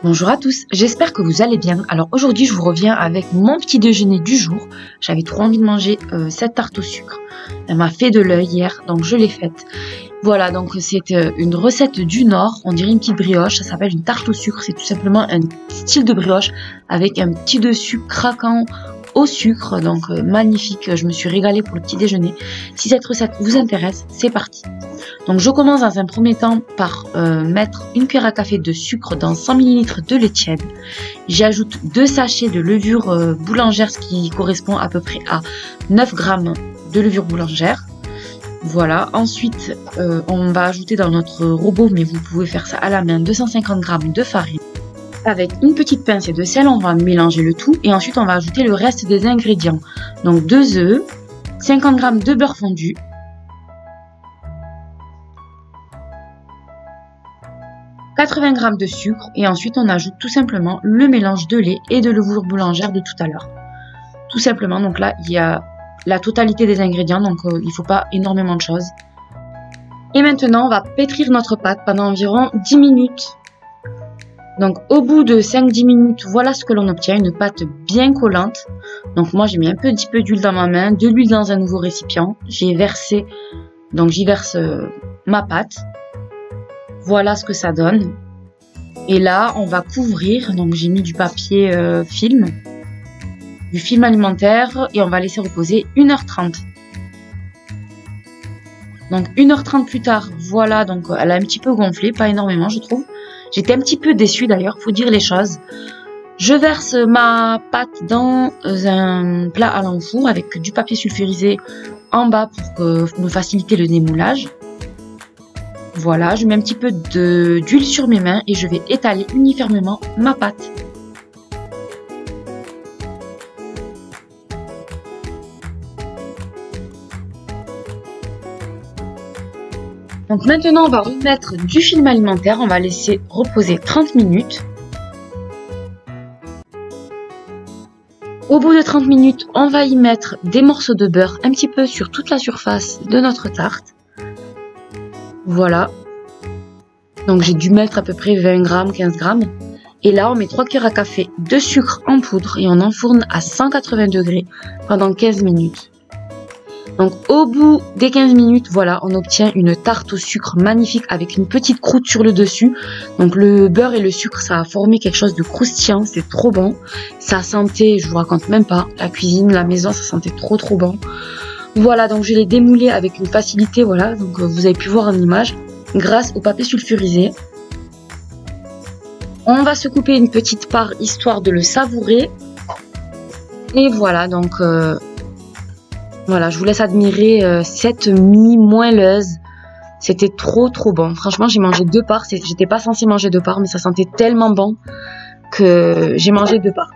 Bonjour à tous, j'espère que vous allez bien. Alors aujourd'hui je vous reviens avec mon petit déjeuner du jour. J'avais trop envie de manger cette tarte au sucre. Elle m'a fait de l'œil hier, donc je l'ai faite. Voilà, donc c'est une recette du Nord, on dirait une petite brioche, ça s'appelle une tarte au sucre. C'est tout simplement un style de brioche avec un petit dessus craquant au sucre, donc magnifique. Je me suis régalée pour le petit déjeuner. Si cette recette vous intéresse, c'est parti. Donc je commence dans un premier temps par mettre une cuillère à café de sucre dans 100 ml de lait tiède. J'ajoute 2 sachets de levure boulangère, ce qui correspond à peu près à 9 grammes de levure boulangère. Voilà, ensuite on va ajouter dans notre robot, mais vous pouvez faire ça à la main, 250 g de farine. Avec une petite pincée de sel, on va mélanger le tout et ensuite on va ajouter le reste des ingrédients. Donc 2 œufs, 50 g de beurre fondu, 80 g de sucre et ensuite on ajoute tout simplement le mélange de lait et de levure boulangère de tout à l'heure. Tout simplement, donc là il y a la totalité des ingrédients, donc il ne faut pas énormément de choses. Et maintenant on va pétrir notre pâte pendant environ 10 minutes. Donc au bout de 5-10 minutes, voilà ce que l'on obtient, une pâte bien collante. Donc moi j'ai mis un petit peu d'huile dans ma main, de l'huile dans un nouveau récipient. J'y verse ma pâte. Voilà ce que ça donne. Et là on va couvrir, donc j'ai mis du papier film, du film alimentaire et on va laisser reposer 1h30. Donc 1h30 plus tard, voilà, donc elle a un petit peu gonflé, pas énormément je trouve. J'étais un petit peu déçue d'ailleurs, faut dire les choses. Je verse ma pâte dans un plat à l'enfour avec du papier sulfurisé en bas pour me faciliter le démoulage. Voilà, je mets un petit peu d'huile sur mes mains et je vais étaler uniformément ma pâte. Donc maintenant on va remettre du film alimentaire, on va laisser reposer 30 minutes. Au bout de 30 minutes, on va y mettre des morceaux de beurre un petit peu sur toute la surface de notre tarte. Voilà. Donc j'ai dû mettre à peu près 20 g, 15 g. Et là on met 3 cuillères à café de sucre en poudre et on enfourne à 180 degrés pendant 15 minutes. Donc au bout des 15 minutes, voilà, on obtient une tarte au sucre magnifique avec une petite croûte sur le dessus. Donc le beurre et le sucre, ça a formé quelque chose de croustillant, c'est trop bon. Ça sentait, je vous raconte même pas, la cuisine, la maison, ça sentait trop bon. Voilà, donc je l'ai démoulé avec une facilité, voilà, donc vous avez pu voir en image, grâce au papier sulfurisé. On va se couper une petite part histoire de le savourer. Et voilà, donc... voilà, je vous laisse admirer cette mie moelleuse. C'était trop bon. Franchement, j'ai mangé 2 parts. J'étais pas censée manger 2 parts, mais ça sentait tellement bon que j'ai mangé 2 parts.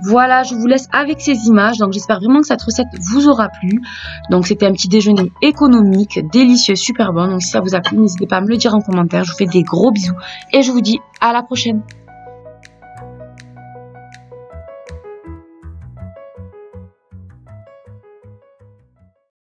Voilà, je vous laisse avec ces images. Donc, j'espère vraiment que cette recette vous aura plu. Donc, c'était un petit déjeuner économique, délicieux, super bon. Donc, si ça vous a plu, n'hésitez pas à me le dire en commentaire. Je vous fais des gros bisous et je vous dis à la prochaine.